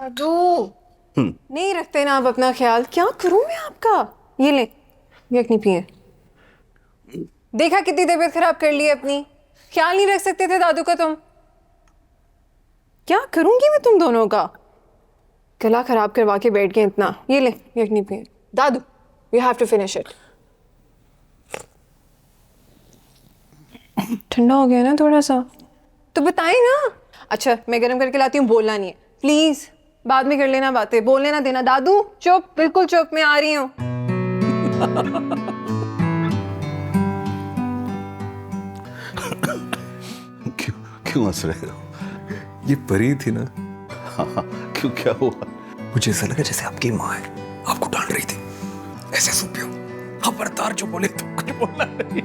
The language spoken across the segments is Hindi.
दादू नहीं रखते ना आप अपना ख्याल। क्या करूं मैं आपका? ये ले, ये नहीं पिए। देखा कितनी तबीयत खराब कर ली अपनी। ख्याल नहीं रख सकते थे दादू का तुम। क्या करूंगी मैं तुम दोनों का? गला खराब करवा के बैठ गए इतना। ये ले, ये नहीं पिए। दादू you have to finish it. ठंडा हो गया ना थोड़ा सा, तो बताए ना। अच्छा मैं गर्म करके लाती हूँ, बोलना नहीं है प्लीज। बाद में कर लेना बातें, बोलने ना देना। दादू चुप, बिल्कुल चुप, मैं आ रही हूँ। क्यों क्यों हंस रहे हो? ये परी थी ना। हाँ, क्यों, क्या हुआ? मुझे ऐसा लगा जैसे आपकी माँ है, आपको डांट रही थी। ऐसे सूपियो, खबरदार जो बोले तो कुछ बोलना नहीं।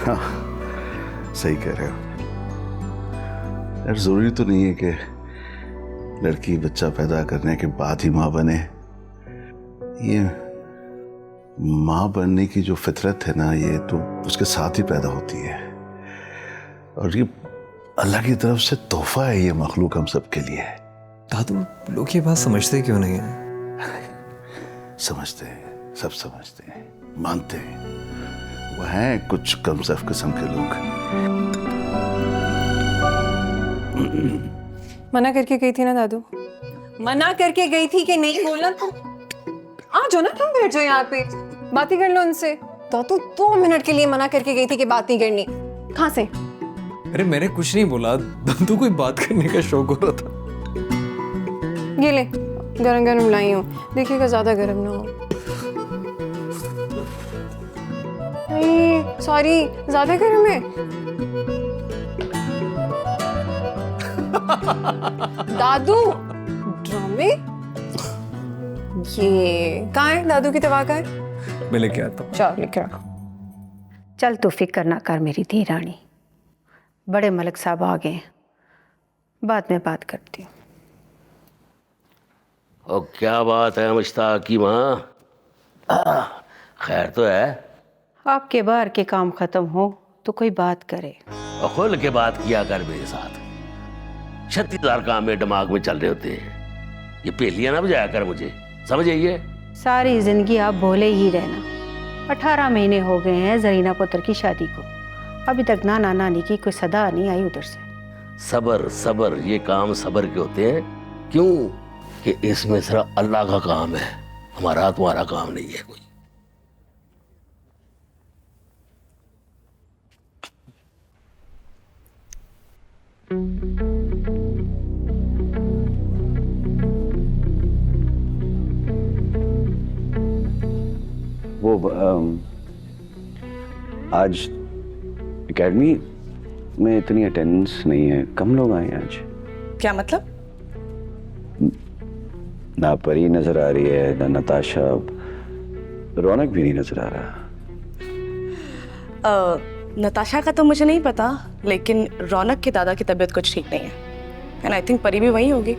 हाँ, सही कह रहे हो यार। जरूरी तो नहीं है कि लड़की बच्चा पैदा करने के बाद ही माँ बने। ये माँ बनने की जो फितरत है ना, ये तो उसके साथ ही पैदा होती है। और ये अल्लाह की तरफ से तोहफा है ये मखलूक हम सब के लिए। दादू लोग ये बात समझते क्यों नहीं है? समझते हैं, सब समझते हैं, मानते हैं। वो हैं कुछ कमज़फ किस्म के लोग। मना करके गई थी ना दादू, मना करके गई थी कि नहीं बोलना। तुम आ जाओ ना, तुम बैठ जाओ यहाँ पे, बातें कर लो उनसे। दादू 2 मिनट के लिए मना करके गई थी कि बात नहीं करनी। कहाँ से? अरे मैंने कुछ नहीं बोला, दादू कोई बात करने का शौक हो रहा था। ये ले, गरम गरम लाई हूँ, देखिएगा ज्यादा गरम ना हो। सॉरी, ज्यादा गरम है। दादू ड्रामे। ये कहाँ है? दादू की दवा कहाँ है? मैं लेके आता हूँ। चल लेके रखो। चल तू फिक्र ना कर मेरी धी रानी, बड़े मलिक साहब आ गए, बाद में बात करती हूँ। और क्या बात है मुश्ताक की माँ? खैर तो है? आपके बाहर के काम खत्म हो तो कोई बात करे। और खुल के बात किया कर मेरे साथ। 36,000 काम में दिमाग में चल रहे होते हैं। ये पहेलियां ना बुझाया कर मुझे, समझ आइए? सारी जिंदगी आप भोले ही रहना। 18 महीने हो गए हैं जरीना पुत्र की शादी को, अभी तक नाना नानी की कोई सदा नहीं आई उधर से। सबर सबर, ये काम सबर के होते हैं। क्यों कि इसमें सिर्फ अल्लाह का काम है, हमारा तुम्हारा काम नहीं है कोई। वो आज एकेडमी में इतनी अटेंडेंस नहीं है, कम लोग आए हैं आज। क्या मतलब? ना परी नजर आ रही है, ना नताशा, रौनक भी नहीं नजर आ रहा। नताशा का तो मुझे नहीं पता, लेकिन रौनक के दादा की तबीयत कुछ ठीक नहीं है। एंड आई थिंक परी भी वहीं होगी।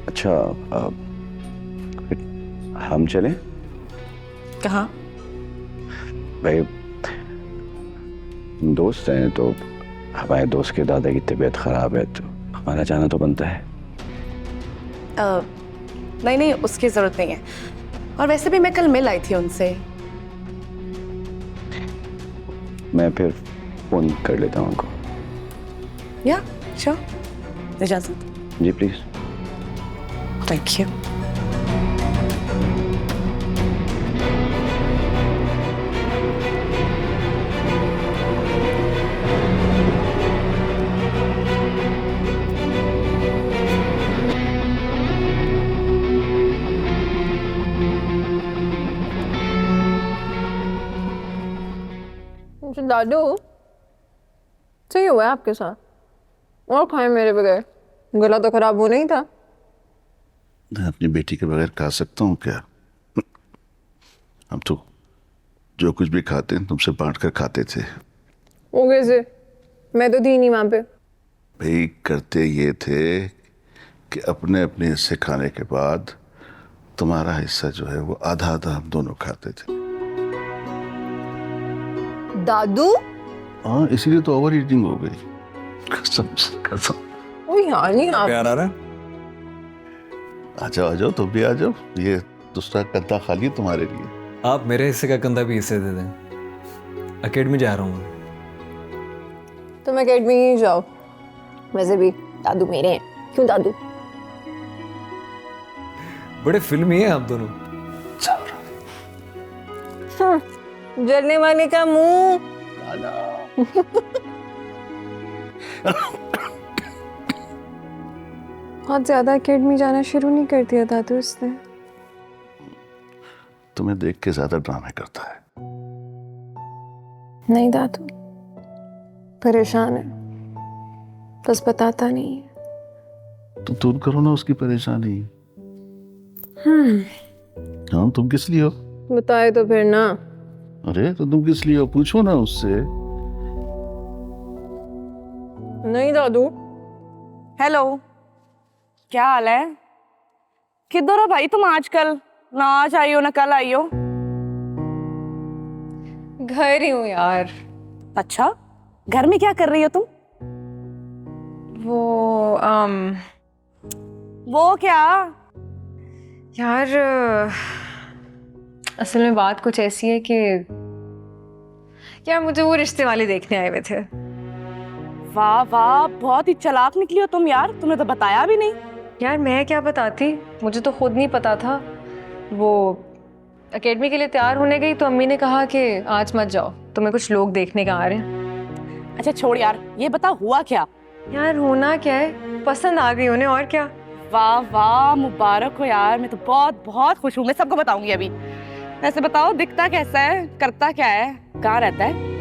अच्छा, हम चलें? कहाँ? भाई दोस्त हैं तो हमारे दोस्त के दादा की तबीयत खराब है तो हमारा जाना तो बनता है। नहीं नहीं, उसकी जरूरत नहीं है। और वैसे भी मैं कल मिल आई थी उनसे। मैं फिर फोन कर लेता हूँ उनको। या श्योर, इजाजत। जी प्लीज। Thank you. दादू सही हुआ है आपके साथ, और खाए मेरे बगैर। गला तो खराब होना ही था। मैं अपनी बेटी के बगैर खा सकता हूँ क्या? हम तो जो कुछ भी खाते हैं तुमसे बांट कर खाते थे। वो कैसे? मैं तो थी नहीं वहां पे। भाई करते ये थे कि अपने अपने हिस्से खाने के बाद तुम्हारा हिस्सा जो है वो आधा आधा हम दोनों खाते थे। दादू हाँ, इसीलिए तो ओवर ईटिंग हो गई। कसम से कसम। ओ यार नहीं आप प्यार आ रहा है? आ जाओ तुम भी आ जाओ, ये दूसरा कंधा खाली है तुम्हारे लिए। आप मेरे हिस्से का कंधा भी हिस्से दे दें। अकेडमी जा रहा हूँ मैं। तुम अकेडमी ही जाओ, वैसे भी दादू मेरे हैं। क्यों दादू? बड़े फिल्मी हैं आप दोनों। जलने वाले का मुंह। बहुत ज्यादा अकेडमी जाना शुरू नहीं कर दिया दादू उसने? तुम्हें देख के ज्यादा ड्रामे करता है। नहीं दादू, परेशान है, बस बताता नहीं है। तो दूर करो ना उसकी परेशानी। हाँ, तुम किस लिए हो? बताए तो फिर ना। अरे तो तुम किस लिए हो, पूछो ना उससे। नहीं दादू। हेलो, क्या हाल है? किधर हो भाई तुम आजकल? ना आज आई हो ना कल आई हो। घर ही हूँ यार। अच्छा, घर में क्या कर रही हो तुम? वो क्या? यार असल में बात कुछ ऐसी है कि यार मुझे वो रिश्ते वाले देखने आए हुए थे। वाह वाह, बहुत ही चालाक निकली हो तुम यार, तुमने तो बताया भी नहीं। यार मैं क्या बताती, मुझे तो खुद नहीं पता था। वो एकेडमी के लिए तैयार होने गई तो अम्मी ने कहा कि आज मत जाओ, तुम्हें कुछ लोग देखने का आ रहे हैं। अच्छा छोड़ यार, ये बता हुआ क्या? यार होना क्या है, पसंद आ गई उन्हें, और क्या। वाह वाह, मुबारक हो यार, मैं तो बहुत बहुत खुश हूँ। मैं सबको बताऊंगी अभी। वैसे बताओ, दिखता कैसा है, करता क्या है, कहाँ रहता है?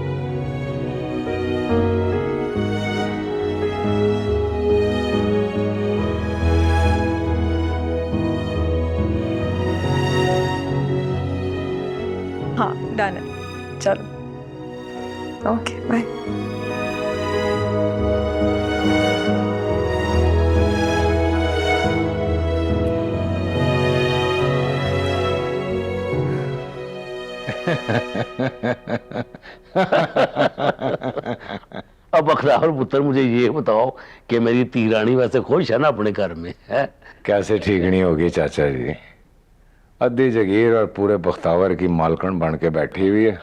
हाँ डन है, चलो ओके बाय। अब बखरावर पुत्र, मुझे ये बताओ कि मेरी तीरानी वैसे खुश है ना अपने घर में? है कैसे ठीक नहीं होगी चाचा जी? अद्धी जगीर और पूरे बख्तावर की मालकन बन के बैठी हुई है।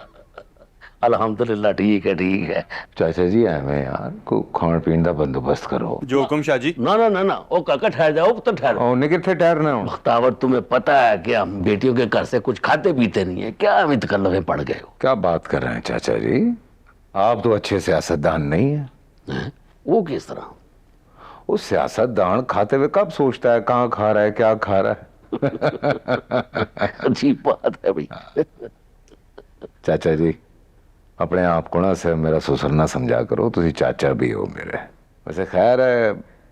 अल्हम्दुलिल्लाह, ठीक है ठीक है। चाचा जी एवें यार को खान पीन का बंदोबस्त करो। जो हुक्म शाह जी। ना ना ना ना, ओ काका ठहर जाओ, पुत्र ठहरो। उन्हें कितने ठहरना हो? बख्तावर, तुम्हें पता है कि हम बेटियों के घर से कुछ खाते पीते नहीं है, क्या हम इतकल्लफ में पड़ गए हो? क्या बात कर रहे हैं चाचा जी? आप तो अच्छे सियासतदान नहीं है। हैं? वो किस तरह? वो सियासतदान खाते हुए कब सोचता है कहाँ खा रहा है, क्या खा रहा है? अजीब बात है भाई। चाचा जी अपने आप को ना सिर्फ मेरा ससुर ना समझा करो, तुसी चाचा भी हो मेरे। वैसे खैर है,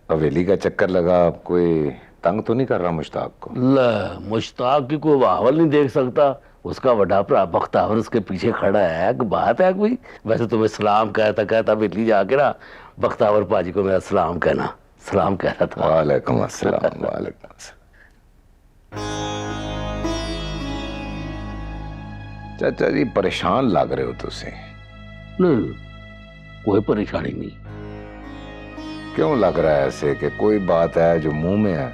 हवेली का चक्कर लगा, कोई तंग तो नहीं कर रहा मुश्ताक को? मुश्ताक की कोई वाहवल नहीं देख सकता, उसका बड़ा भरा बख्तावर उसके पीछे खड़ा है। कि बात है कोई? वैसे तुम्हें सलाम कहता कहता हवेली जाके ना बख्तावर पाजी को मेरा सलाम कहना, सलाम कह रहा था। वालेकुम अस्सलाम। वालेकुम अस्सलाम। चाचा जी परेशान लग रहे हो तुसी? नहीं, कोई परेशानी नहीं। क्यों लग रहा है ऐसे कि कोई बात है जो मुंह में है?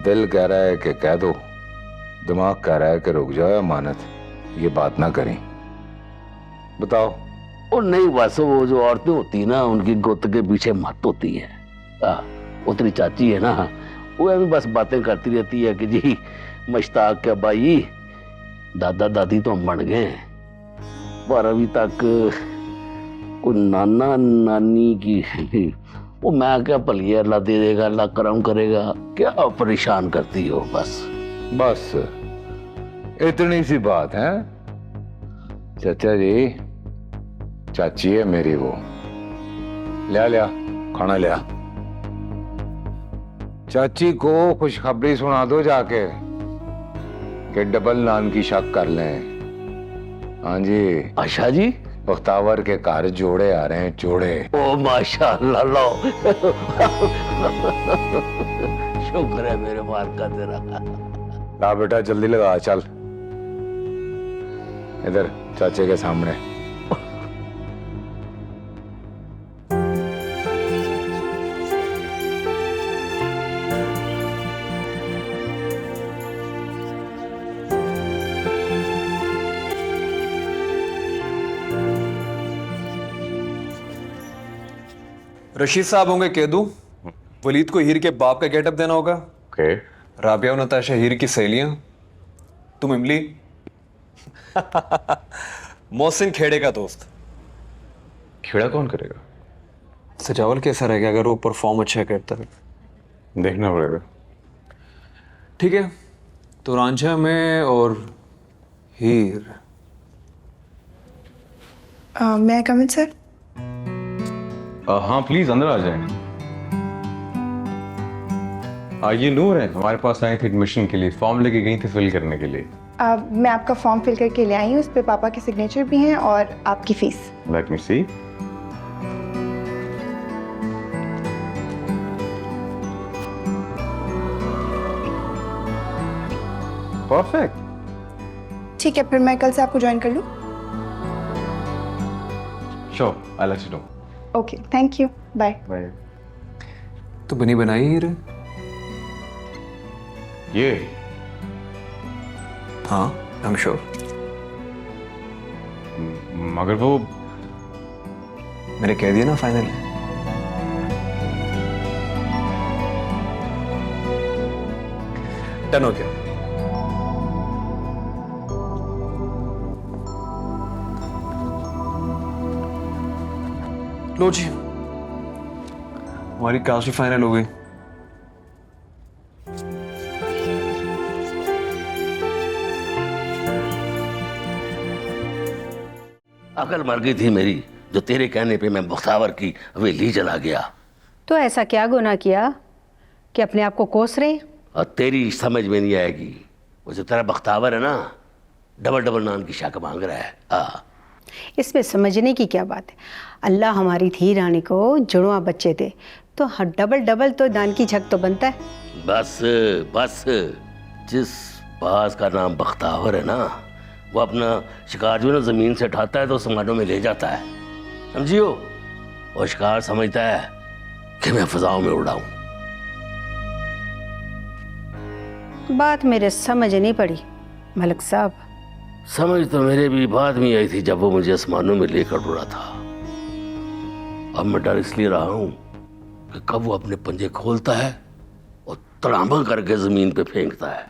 दिल कह रहा है कि कह दो, दिमाग कह रहा है कि रुक जाओ अमानत, ये बात ना करें। बताओ। और नहीं, बस वो जो औरतें होती ना, उनकी गुत के पीछे मत होती है। वो तेरी चाची है ना, वो अभी बस बातें करती रहती है कि जी मुश्ताक के भाई दादा दादी तो हम बन गए हैं, पर अभी तक कोई नाना नानी की वो मैं क्या भलिए, अल्लाह दे देगा, अल्लाह करम करेगा, क्या परेशान करती हो? बस इतनी सी बात है चाचा जी। चाची है मेरी वो, लिया खाना लिया। चाची को खुशखबरी सुना दो जाके कि डबल नान की शक कर लें। हाँ जी। अच्छा जी, बख्तावर के घर जोड़े आ रहे हैं, जोड़े। ओ माशाअल्लाह, लो शुक्र है मेरे माल का तेरा। ला बेटा जल्दी लगा, चल इधर चाचे के सामने। रशीद साहब होंगे कह दूं, वलीद को हीर के बाप का गेटअप देना होगा। ओके। राबिया और नताशा हीर की सहेलियां, तुम इमली मोहसिन खेड़े का दोस्त। खेड़ा कौन करेगा? सजावल कैसा रहेगा अगर वो परफॉर्म अच्छा करता है? देखना पड़ेगा। ठीक है, तो रांझा में और हीर। मैं कम इन सर? हाँ प्लीज अंदर आ जाएं। ये नूर है, हमारे पास आई थी एडमिशन के लिए, फॉर्म लेके गई थी फिल करने के लिए। मैं आपका फॉर्म फिल करके ले आई हूँ, उस पर पापा के सिग्नेचर भी हैं और आपकी फीस। लेट मी सी। परफेक्ट। ठीक है, फिर मैं कल से आपको ज्वाइन कर लूँ? Sure, I let you know. Okay, thank you, bye. Bye. तो बनी बनाई हीर है? ये हाँ, आई एम श्योर। मगर वो मैंने कह दिया ना फाइनल। डन हो गया। लो जी, हमारी कास्ट भी फाइनल हो गई। अकल मर गई थी मेरी, जो तेरे कहने पे मैं बख्तावर की हवेली चला गया। तो ऐसा क्या गुनाह किया कि अपने आप को कोस रहे? और तेरी समझ में नहीं आएगी, वो जो तेरा बख्तावर है ना, डबल डबल नान की शक मांग रहा है। इसमें समझने की क्या बात है? अल्लाह हमारी थी रानी को जुड़वा बच्चे दे, तो डबल डबल तो दान की झक तो बनता है। बस बस, जिस बाज का नाम बख्तावर है ना, वो अपना शिकार जो है ना जमीन से उठाता है तो समानों में ले जाता है, समझियो। और शिकार समझता है कि मैं फिजाओं में उड़ाऊं। बात मेरे समझ नहीं पड़ी मलिक साहब। समझ तो मेरे भी बाद में आई थी जब वो मुझे आसमानों में लेकर उड़ा था। अब मैं डर इसलिए रहा हूं कि कब वो अपने पंजे खोलता है और तड़ामा करके जमीन पे फेंकता है।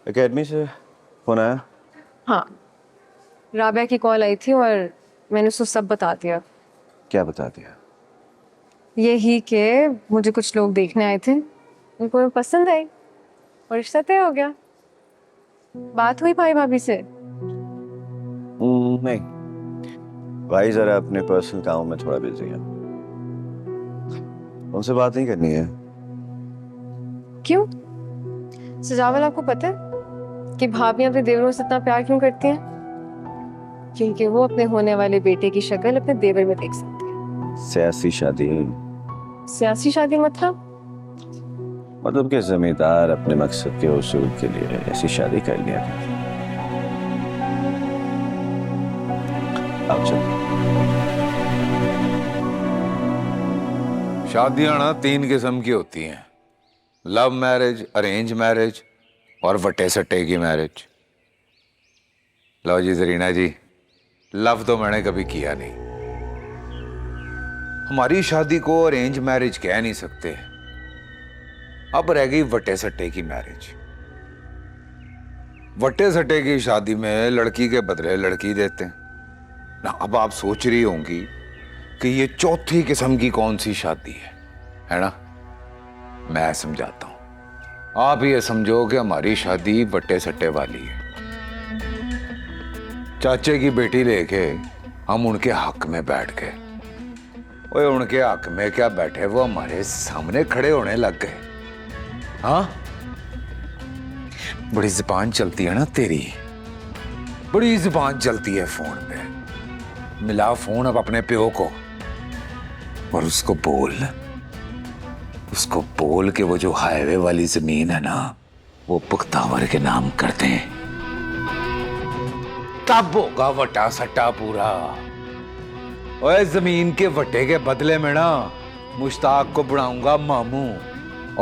एकेडमी से फोन आया? हाँ, राबिया की कॉल आई थी और मैंने उसको सब बता दिया। क्या बता दिया? यही कि मुझे कुछ लोग देखने आए थे, उनको मैं पसंद आई और रिश्ता तय हो गया। बात हुई भाई भाभी से? नहीं, भाई जरा अपने पर्सनल कामों में थोड़ा बिजी है, उनसे बात नहीं करनी है। क्यों? सजावल, आपको पता है कि भाभी अपने देवरों से इतना प्यार क्यों करती हैं? क्योंकि वो अपने होने वाले बेटे की शक्ल अपने देवर में देख सकती है। सियासी शादी? सियासी शादी मतलब कि जमींदार अपने मकसद के उसूल के लिए ऐसी शादी कर लिया। अब चल। शादियां ना 3 किस्म की होती हैं, लव मैरिज, अरेंज मैरिज और वटे सट्टे की मैरिज। लो जी जरीना जी, लव तो मैंने कभी किया नहीं, हमारी शादी को अरेंज मैरिज कह नहीं सकते। अब रह गई वटे सट्टे की मैरिज। वटे सट्टे की शादी में लड़की के बदले लड़की देते हैं ना। अब आप सोच रही होंगी कि ये चौथी किस्म की कौन सी शादी है ना? मैं समझाता हूं। आप ये समझो कि हमारी शादी वटे सट्टे वाली है। चाचे की बेटी लेके हम उनके हक में बैठ गए। ओए, उनके हक में क्या बैठे, वो हमारे सामने खड़े होने लग गए। हाँ, बड़ी जुबान चलती है ना तेरी, बड़ी जुबान चलती है फोन पे। मिला फोन अब अपने प्यो को और उसको बोल कि वो जो हाईवे वाली जमीन है ना, वो बख्तावर के नाम कर दें। तब होगा वटा सट्टा पूरा। ओए, जमीन के वटे के बदले में ना मुश्ताक को बनाऊंगा मामू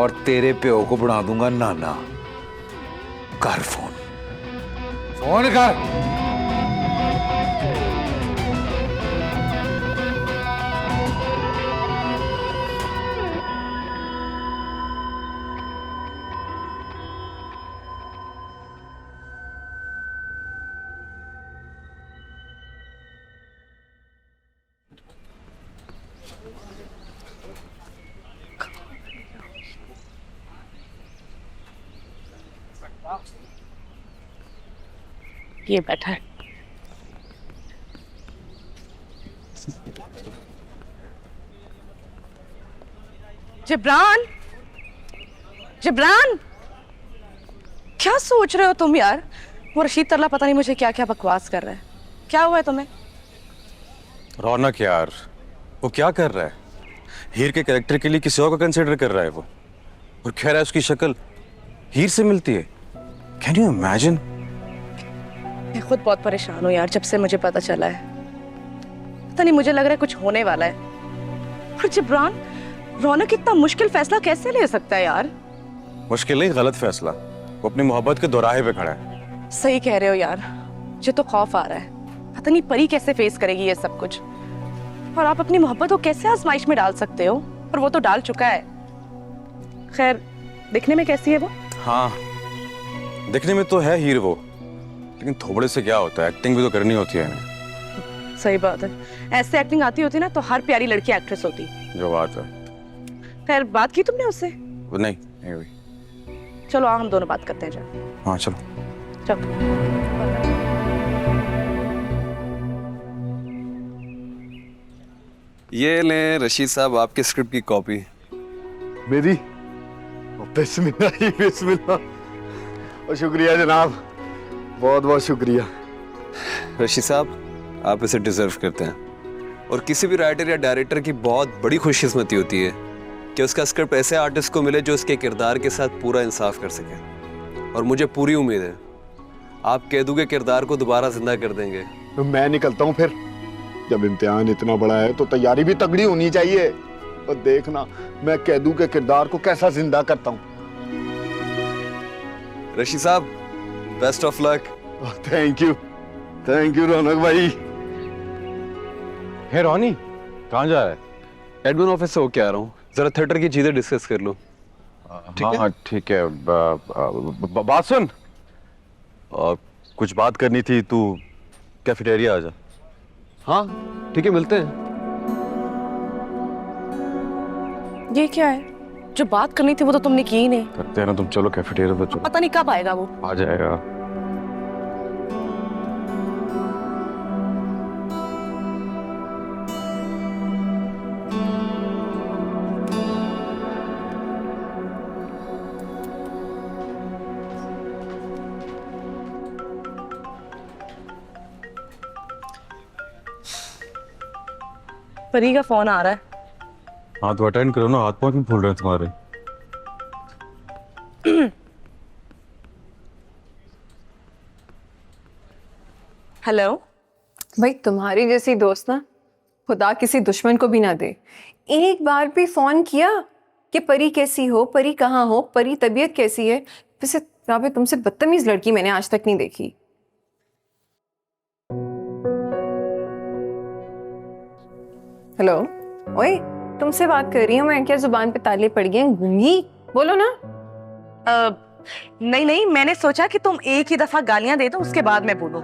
और तेरे प्यो को बना दूंगा नाना। कर फोन कर। ये बैठा है। जिब्रान, जिब्रान, क्या सोच रहे हो तुम यार? वो रशीद तरला पता नहीं मुझे क्या क्या बकवास कर रहा है। क्या हुआ है तुम्हें? रौनक यार, वो क्या कर रहा है? हीर के कैरेक्टर के लिए किसी और को कंसिडर कर रहा है वो, और कह रहा है उसकी शक्ल हीर से मिलती है। Can you imagine? मैं खुद बहुत परेशान हूँ यार, जब से मुझे पता चला है। पता नहीं, मुझे लग रहा है कुछ होने वाला है। और जिब्रान, रौनक इतना मुश्किल फैसला कैसे ले सकता है यार? मुश्किल नहीं, गलत फैसला। वो अपनी मोहब्बत के दोराहे पे खड़ा है। सही कह रहे हो यार, मुझे तो खौफ आ रहा है। पता नहीं परी कैसे फेस करेगी ये सब कुछ। और आप अपनी मोहब्बत को कैसे आजमाइश में डाल सकते हो? और वो तो डाल चुका है। खैर, दिखने में कैसी है वो? हाँ, दिखने में तो है हीर वो, लेकिन थोबड़े से क्या होता है, एक्टिंग भी तो करनी होती है ना। सही बात है, ऐसे एक्टिंग आती होती ना तो हर प्यारी लड़की एक्ट्रेस होती। जो बात है। खैर, बात की तुमने उससे? वो नहीं हुई। चलो हम दोनों बात करते हैं। जा। हाँ चलो। चलो। ये लें रशीद साहब आपके स्क्रिप्ट की कॉपी। मेरी? बिस्मिल्लाह ही बिस्मिल्लाह। और शुक्रिया जनाब, बहुत बहुत शुक्रिया। रशीद साहब, आप इसे डिजर्व करते हैं। और किसी भी राइटर या डायरेक्टर की बहुत बड़ी खुशकिस्मती होती है कि उसका स्क्रिप्ट ऐसे आर्टिस्ट को मिले जो उसके किरदार के साथ पूरा इंसाफ कर सके। और मुझे पूरी उम्मीद है आप कैदू के किरदार को दोबारा जिंदा कर देंगे। तो मैं निकलता हूँ फिर। जब इम्तिहान इतना बड़ा है तो तैयारी भी तगड़ी होनी चाहिए। और देखना मैं कैदू के किरदार को कैसा जिंदा करता हूँ। रशीद साहब, best of luck. Thank you Raunak भाई। हे रॉनी, कहाँ जा रहा है? एडमिन ऑफिस से होके आ रहा हूँ, जरा थिएटर की चीजें डिस्कस कर लो। हाँ ठीक है। बात सुन, कुछ बात करनी थी, तू कैफेटेरिया आ जा। हाँ ठीक है, मिलते हैं। ये क्या है? जो बात करनी थी वो तो तुमने की ही नहीं। करते हैं ना, तुम चलो कैफेटेरिया पे चलो। पता नहीं कब आएगा वो। आ जाएगा। परी का फोन आ रहा है। हाँ तो अटेंड करो ना, हाथ पाँव क्यों फूल रहे हैं तुम्हारे? हेलो। भाई तुम्हारी जैसी दोस्त ना खुदा किसी दुश्मन को भी ना दे। एक बार भी फोन किया कि परी कैसी हो, परी कहाँ हो, परी तबीयत कैसी है? वैसे राबे, तुमसे बदतमीज लड़की मैंने आज तक नहीं देखी। हेलो, ओए, तुमसे बात कर रही हूँ मैं। क्या जुबान पे ताले पड़ गए हैं? गूंगी, बोलो ना। नहीं, मैंने सोचा कि तुम एक ही दफा गालियां दे दो, उसके बाद मैं बोलूं।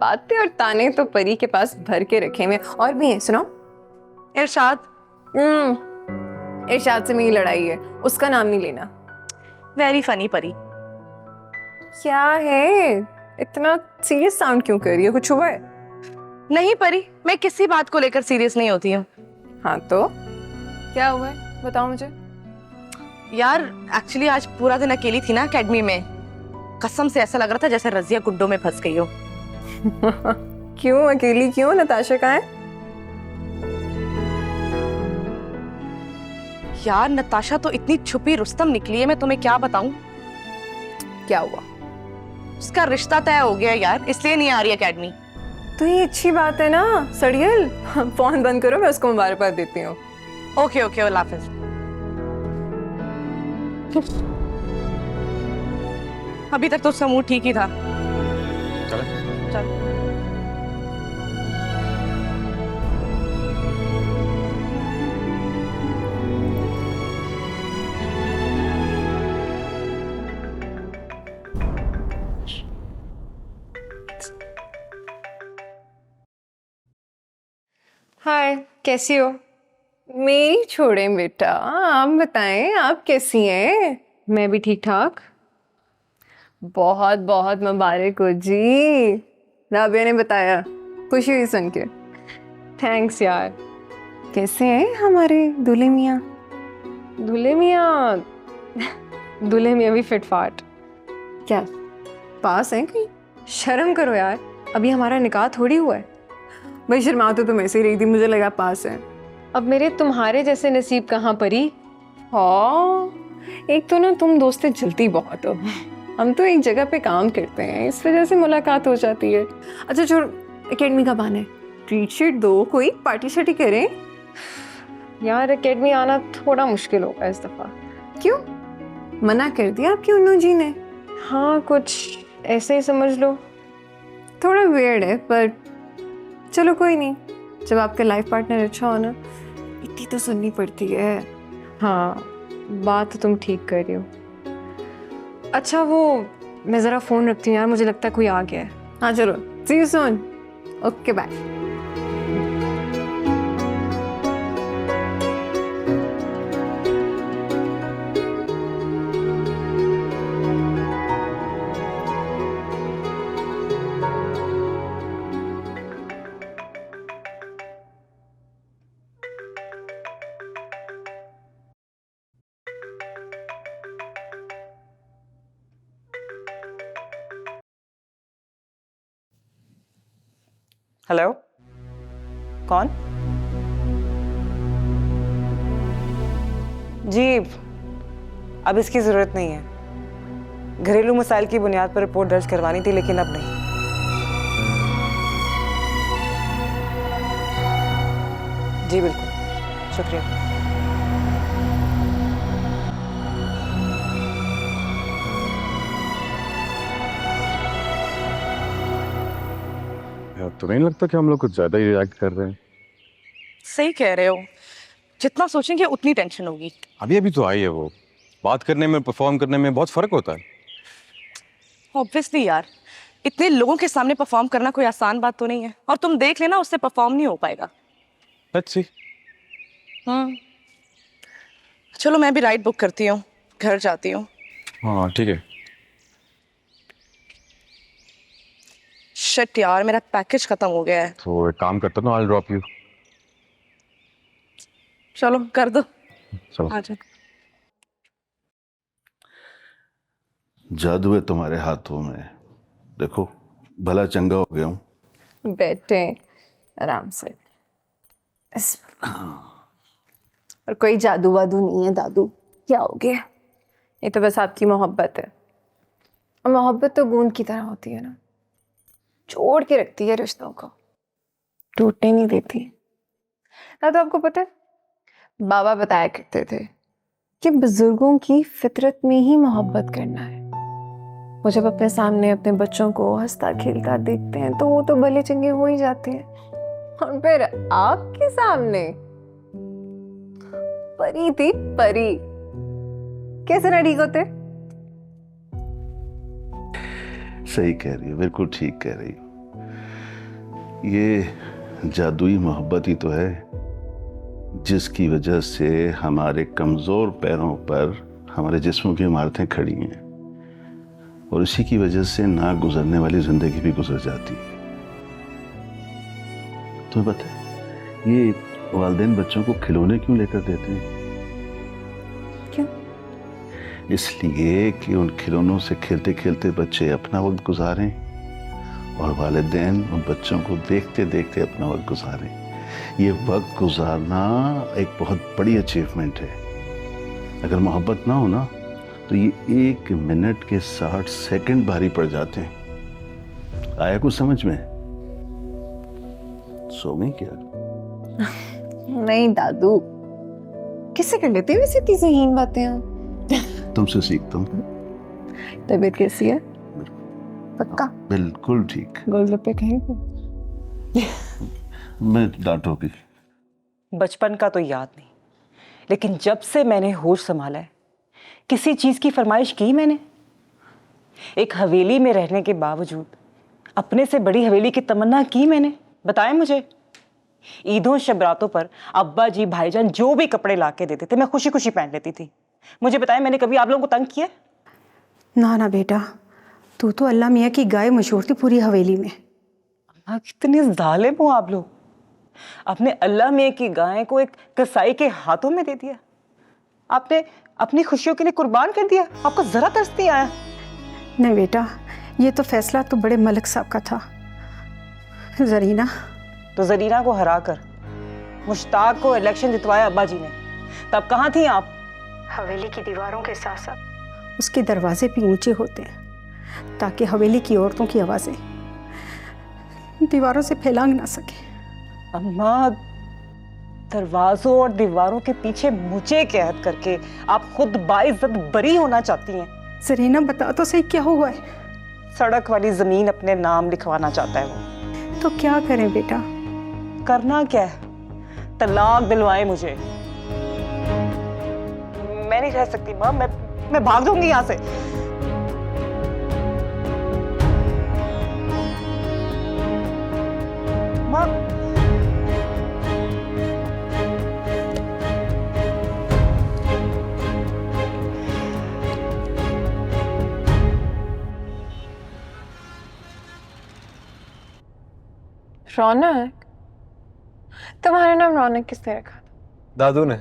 बातें और ताने तो परी के पास भर के रखे हुए और भी हैं। सुनो, इरशाद। इरशाद से मेरी लड़ाई है, उसका नाम नहीं लेना। वेरी फनी परी। क्या है, इतना सीरियस साउंड क्यों कर रही हो? कुछ हुआ है? नहीं परी, मैं किसी बात को लेकर सीरियस नहीं होती हूँ। हाँ तो क्या हुआ है, बताओ मुझे। यार एक्चुअली आज पूरा दिन अकेली थी ना एकेडमी में। कसम से ऐसा लग रहा था जैसे रजिया गुड्डों में फंस गई हो। क्यों अकेली क्यों? नताशा कहाँ है? यार नताशा तो इतनी छुपी रुस्तम निकली है, मैं तुम्हें क्या बताऊं। क्या हुआ? उसका रिश्ता तय हो गया यार, इसलिए नहीं आ रही एकेडमी। तो ये अच्छी बात है ना सड़ियल। फोन बंद करो, मैं उसको मुबारकबाद देती हूँ। ओके अल्लाह हाफिज। अभी तक तो उसका मूड ठीक ही था। चल। हाय, कैसी हो? मेरी छोड़ें बेटा, आप बताएं, आप कैसी हैं? मैं भी ठीक ठाक। बहुत बहुत मुबारक हो जी, राबिया ने बताया, खुशी हुई सुन के। थैंक्स यार। कैसे हैं हमारे दूल्हे मियाँ? दूल्हे मियाँ भी फिटफाट। क्या पास हैं कहीं? शर्म करो यार, अभी हमारा निकाह थोड़ी हुआ है। भाई शर्मा तो तुम ऐसे ही रही थी, मुझे लगा पास है। अब मेरे तुम्हारे जैसे नसीब कहाँ परी। हाँ, एक तो ना तुम दोस्तें जलती बहुत हो, हम तो एक जगह पे काम करते हैं, इस वजह से मुलाकात हो जाती है। अच्छा छोड़, एकेडमी का बहाना है, ट्रीट शीट दो, कोई पार्टी शार्टी करें। यार एकेडमी आना थोड़ा मुश्किल होगा इस दफा। क्यों, मना कर दिया आपकी उन्नू जी ने? हाँ कुछ ऐसे ही समझ लो, थोड़ा वियर्ड है पर चलो कोई नहीं, जब आपका लाइफ पार्टनर अच्छा हो ना, इतनी तो सुननी पड़ती है। हाँ बात तो तुम ठीक कर रही हो। अच्छा वो मैं ज़रा फ़ोन रखती हूँ यार, मुझे लगता है कोई आ गया है। हाँ चलो, see you soon, okay bye. Hello, कौन? जी अब इसकी ज़रूरत नहीं है, घरेलू मसाइल की बुनियाद पर रिपोर्ट दर्ज करवानी थी लेकिन अब नहीं। जी बिल्कुल, शुक्रिया। तुम्हें नहीं लगता कि हम लोग कुछ ज्यादा ही रिएक्ट कर रहे हैं? सही कह रहे हो, जितना सोचेंगे उतनी टेंशन होगी। अभी अभी तो आई है वो, बात करने में परफॉर्म करने में बहुत फर्क होता है। ऑब्वियसली यार, इतने लोगों के सामने परफॉर्म करना कोई आसान बात तो नहीं है, और तुम देख लेना उससे परफॉर्म नहीं हो पाएगा। Let's see. चलो मैं भी राइड बुक करती हूँ, घर जाती हूँ। हाँ ठीक है। शिट यार, मेरा पैकेज खत्म हो गया है। तो एक काम करता हूँ, आई विल ड्रॉप यू। चलो कर दो। चलो। आ जाओ। जादू है तुम्हारे हाथों में, देखो भला चंगा हो गया हूँ। बैठे आराम से, और कोई जादू वादू नहीं है दादू, क्या हो गया? ये तो बस आपकी मोहब्बत है, और मोहब्बत तो बूंद की तरह होती है ना, जोड़ के रखती है रिश्तों को, टूटने नहीं देती। दादू आपको पता है, बाबा बताया करते थे कि बुजुर्गों की फितरत में ही मोहब्बत करना है। वो जब अपने सामने अपने बच्चों को हंसता खेलता देखते हैं तो वो तो भले चंगे हो ही जाते हैं, और फिर आपके सामने परी थी परी, कैसे ना ठीक होते? सही कह रही हो, बिल्कुल ठीक कह रही हो। ये जादुई मोहब्बत ही तो है जिसकी वजह से हमारे कमजोर पैरों पर हमारे जिस्मों की इमारतें खड़ी हैं, और इसी की वजह से ना गुजरने वाली जिंदगी भी गुजर जाती है। तुम्हें पता है ये वालिदैन बच्चों को खिलौने क्यों लेकर देते हैं? क्यों? इसलिए कि उन खिलौनों से खेलते खेलते बच्चे अपना वक्त गुजारें, और वालिदैन उन बच्चों को देखते देखते अपना वक्त गुजारें। ये वक्त गुजारना एक बहुत बड़ी अचीवमेंट है। अगर मोहब्बत ना हो ना तो ये 1 मिनट के 60 सेकंड भारी पड़ जाते हैं। आया कुछ समझ में? सो में क्या? नहीं दादू, किससे कर लेते हैं वैसे इतनी ज़हीन बातें आप? तुमसे सीखता हूँ। तबीयत कैसी है? पक्का? बिल्कुल ठीक। गोलगप्पे खाएंगे? मैं डांटोगी। बचपन का तो याद नहीं, लेकिन जब से मैंने होश संभाला है किसी चीज की फरमाइश की मैंने? एक हवेली में रहने के बावजूद अपने से बड़ी हवेली की तमन्ना की मैंने? बताएं मुझे। ईदों शबरातों पर अब्बा जी भाईजान जो भी कपड़े ला के देते थे मैं खुशी खुशी पहन लेती थी। मुझे बताएं, मैंने कभी आप लोगों को तंग किया? ना ना बेटा, तू तो अल्लाह मियाँ की गाय मशहूर थी पूरी हवेली में। अम्मा कितने जालिम हो आप लोग। आपने अल्लाह मियाँ की गाय को एक कसाई के हाथों में दे दिया। आपने अपनी खुशियों के लिए कुर्बान कर दिया। आपको जरा तरस नहीं आया? नहीं बेटा, ये तो फैसला तो बड़े मलिक साहब का था। जरीना तो जरीना को हराकर मुश्ताक को इलेक्शन जितवाया अब्बा जी ने, तब कहाँ थी आप? हवेली की दीवारों के साथ साथ उसके दरवाजे भी ऊंचे होते हैं ताकि हवेली की औरतों की आवाजें दीवारों से फैलांग ना सके। अम्मा, दरवाजों और दीवारों के पीछे मुझे कैद करके आप खुद बाइज्जत बरी होना चाहती हैं। जरीना बता तो सही क्या हुआ है? सड़क वाली जमीन अपने नाम लिखवाना चाहता है वो। तो क्या करें बेटा? करना क्या है? तलाक दिलवाए मुझे। मैं नहीं रह सकती माँ, मैं भाग दूंगी यहाँ से। माँ, रौनक, तुम्हारा नाम रौनक किसने रखा? दादू ने।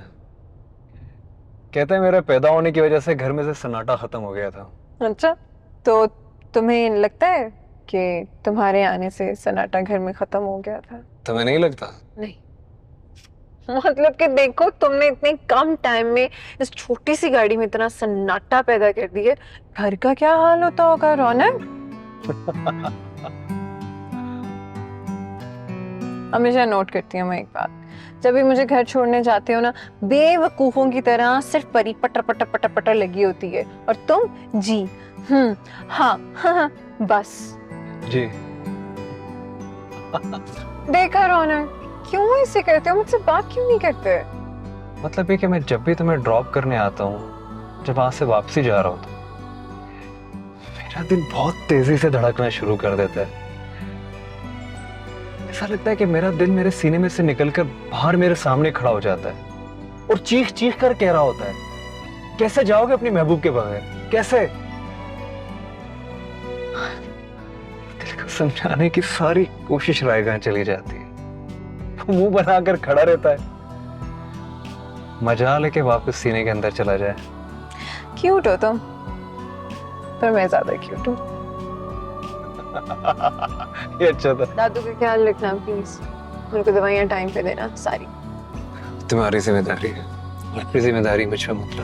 कहते हैं मेरे पैदा होने की वजह से घर में से सन्नाटा खत्म हो गया था। अच्छा, तो तुम्हें लगता है कि तुम्हारे आने से सन्नाटा घर में खत्म हो गया था? तुम्हें नहीं लगता? नहीं, मतलब कि देखो, तुमने इतने कम टाइम में इस छोटी सी गाड़ी में इतना सन्नाटा पैदा कर दिया, घर का क्या हाल होता होगा रौनक? हमेशा नोट करती हूँ मैं एक बात, जब भी मुझे घर छोड़ने जाते हो ना, बेवकूफों की तरह सिर्फ परी पटर पटर पटर पटर लगी होती है, और तुम जी हाँ बस जी। देखा रौनक, क्यों ऐसे करते हो? मुझसे बात क्यों नहीं करते? मतलब ये कि मैं जब भी तुम्हें ड्रॉप करने आता हूँ, जब वहां से वापसी जा रहा हूँ, तो मेरा दिल बहुत तेजी से धड़कना शुरू कर देता है। ऐसा लगता है कि मेरा दिल मेरे सीने में से निकलकर बाहर मेरे सामने खड़ा हो जाता है और चीख चीख कर कह रहा होता है, कैसे जाओगे अपनी महबूब के बगैर? कैसे? दिल को समझाने की सारी कोशिश रायगां चली जाती है, वो मुंह बनाकर खड़ा रहता है। मजाल है कि वापस सीने के अंदर चला जाए। क्यूट हो तुम, पर मैं ज्यादा क्यूट हूँ। ये अच्छा था। दादू का ख्याल रखना प्लीज, उनको दवाइयाँ टाइम पे देना सारी। तुम्हारी जिम्मेदारी है, अपनी जिम्मेदारी मुझ पे मत लो।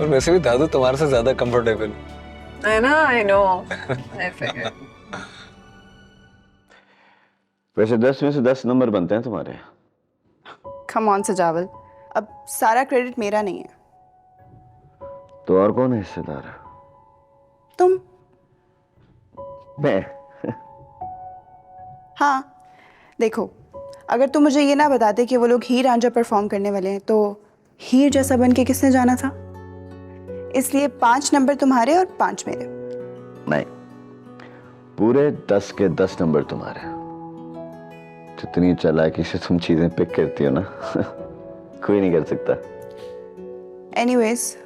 और वैसे भी दादू तुम्हारे से ज्यादा कंफर्टेबल है ना? I know. वैसे 10 में से 10 नंबर बनते हैं तुम्हारे। कम ऑन सजावल, अब सारा क्रेडिट मेरा नहीं है। तो और कौन है हिस्सेदार? तुम। मैं? हाँ, देखो, अगर तुम मुझे ये ना बताते कि वो लोग हीर रांझा परफॉर्म करने वाले हैं, तो हीर जैसा बन के किसने जाना था? इसलिए 5 नंबर तुम्हारे और 5 मेरे। नहीं, पूरे 10 के 10 नंबर तुम्हारे। जितनी चालाकी से तुम चीजें पिक करती हो ना, कोई नहीं कर सकता। एनीवेज,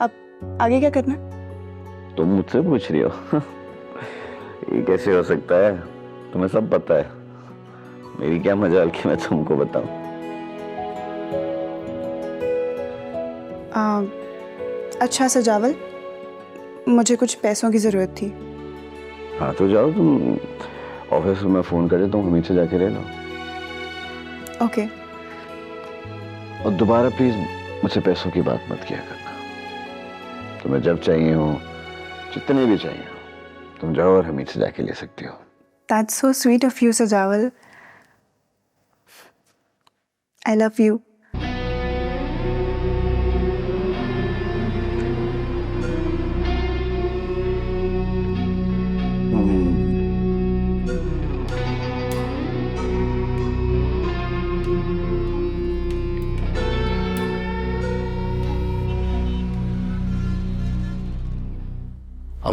अब आगे क्या करना? तुम मुझसे पूछ रही हो? ये कैसे हो सकता है? तुम्हें सब पता है। मेरी क्या मजाल कि मैं तुमको बताऊं। अच्छा सजावल, मुझे कुछ पैसों की जरूरत थी। हाँ तो जाओ, तुम ऑफिस में फोन कर देता हूँ, हमीद से जाके ले लो। ओके। और दोबारा प्लीज मुझसे पैसों की बात मत किया करना। तुम्हें जब चाहिए हो, जितने भी चाहिए हो, तुम जाओ और हमीद से जाके ले सकती हो। That's so sweet of you, सजावल। I love you.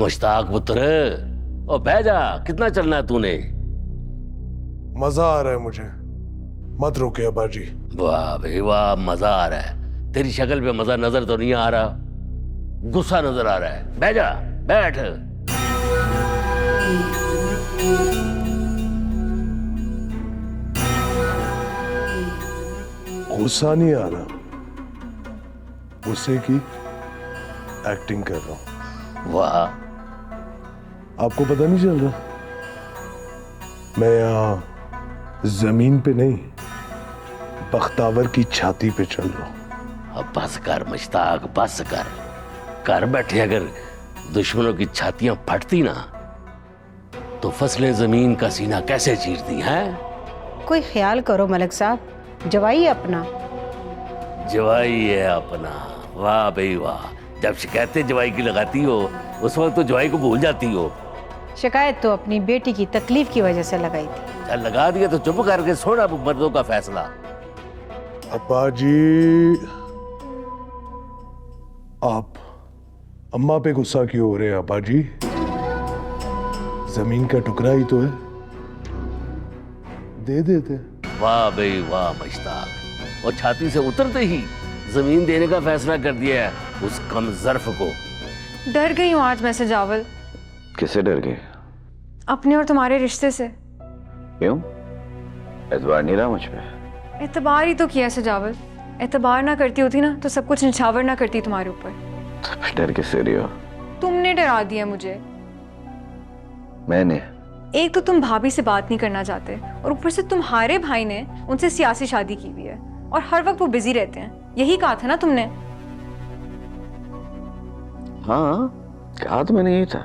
मुश्ताक पुत्र, ओ बह जा, कितना चलना है तूने? मजा आ रहा है मुझे, मत रोके अब्बा जी। वाह भाई वाह, मजा आ रहा है। तेरी शक्ल पे मजा नजर तो नहीं आ रहा। गुस्सा नजर आ रहा है। बैठ जा, बैठ। गुस्सा नहीं आ रहा, गुस्से की एक्टिंग कर रहा हूं। वाह, आपको पता नहीं चल रहा? मैं यहां जमीन पे नहीं, बख्तावर की छाती पे चल रहा हूं। अब बस कर मुश्ताक, बस कर। घर बैठे अगर दुश्मनों की छातियां फटती ना तो फसलें जमीन का सीना कैसे चीरती हैं? कोई ख्याल करो मलिक साहब, जवाई अपना। जवाई है अपना, वाह भाई वाह। जब शिकायतें जवाई की लगाती हो उस वक्त तो जवाई को भूल जाती हो। शिकायत तो अपनी बेटी की तकलीफ की वजह से लगाई थी। चल लगा दिया तो चुप करके छोड़ अब मर्दों का फैसला। अब्बा जी, आप अम्मा पे गुस्सा क्यों हो रहे हैं अब्बा जी? जमीन का टुकड़ा ही तो है, दे देते। वाह भाई वाह मुश्ताक, और छाती से उतरते ही जमीन देने का फैसला कर दिया है उस कम ज़र्फ को। डर गई हूँ आज मैं सजावल। किससे डर गए? अपने और तुम्हारे रिश्ते से। क्यों? एतबार नहीं रहा मुझ पे? एतबार ही तो किया सजावल। एतबार ना करती होती ना तो सब कुछ निछावर ना करती तुम्हारे ऊपर। तो डर किससे रही हो? तुमने डरा दिया मुझे। मैंने? एक तो तुम भाभी से बात नहीं करना चाहते और ऊपर से तुम्हारे भाई ने उनसे सियासी शादी की हुई है और हर वक्त वो बिजी रहते हैं। यही कहा था ना तुमने? हाँ, कहा तो मैंने यही था,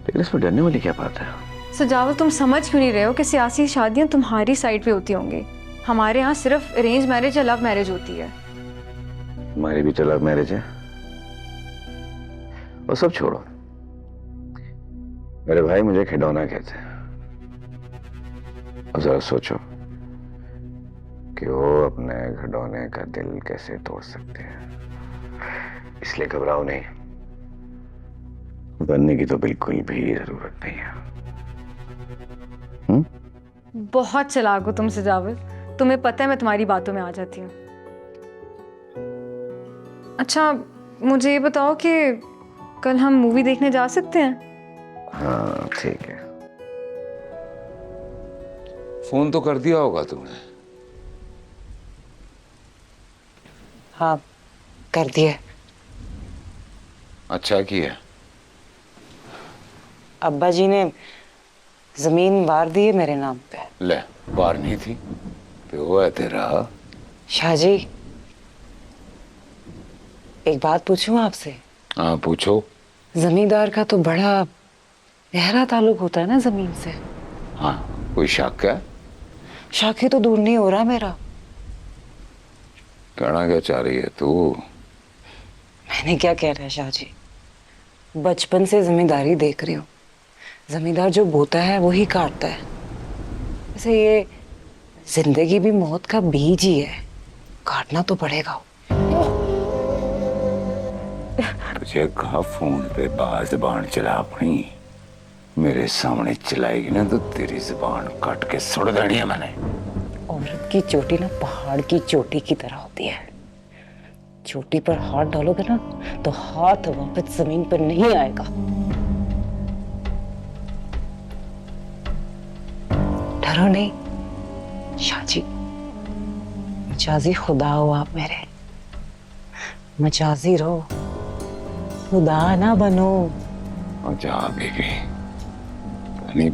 लेकिन इसमें डरने वाली क्या बात है? सजावल, तुम समझ क्यों नहीं रहे हो कि सियासी शादियां तुम्हारी साइड पे होती होंगी। हमारे यहाँ सिर्फ अरेंज मैरिज या लव मैरिज होती है। हमारी भी तो लव मैरिज है। वो सब छोड़ो, मेरे भाई मुझे खिलौना कहते हैं। अब जरा सोचो कि वो अपने खिलौने का दिल कैसे तोड़ सकते हैं। इसलिए घबराओ नहीं, बनने की तो बिल्कुल भी जरूरत नहीं है। बहुत चालाक हो तुम सजावल, तुम्हें पता है मैं तुम्हारी बातों में आ जाती हूँ। अच्छा मुझे ये बताओ कि कल हम मूवी देखने जा सकते हैं? हाँ ठीक है। फोन तो कर दिया होगा तुमने? हाँ कर दिए। अच्छा किया। अब्बा जी ने जमीन वार दी है मेरे नाम पे। ले, वार नहीं थी, प्यो है तेरा। शाहजी एक बात पूछूं आपसे? हाँ पूछो। जमींदार का तो बड़ा गहरा ताल्लुक होता है ना जमीन से। हाँ, कोई शक है? शक ही तो दूर नहीं हो रहा मेरा। कहना क्या चाह रही है तू? मैंने क्या कह रहा है शाहजी, बचपन से जिम्मेदारी देख रही हूँ। जमींदार जो बोता है वही काटता है। वैसे ये जिंदगी भी मौत का बीज ही है, काटना तो पड़ेगा। तुझे कहा फोन पे बात जबान चला अपनी, मेरे सामने चलाएगी ना तो तेरी जुबान काट के सुड़ देनी है मैंने। औरत की चोटी ना पहाड़ की चोटी की तरह होती है। चोटी पर हाथ डालोगे ना तो हाथ वापस जमीन पर नहीं आएगा। डरो नहीं शाहजी, मजाजी खुदा हो आप मेरे, मजाजी रहो, खुदा ना बनो। और जा बेबी, नहीं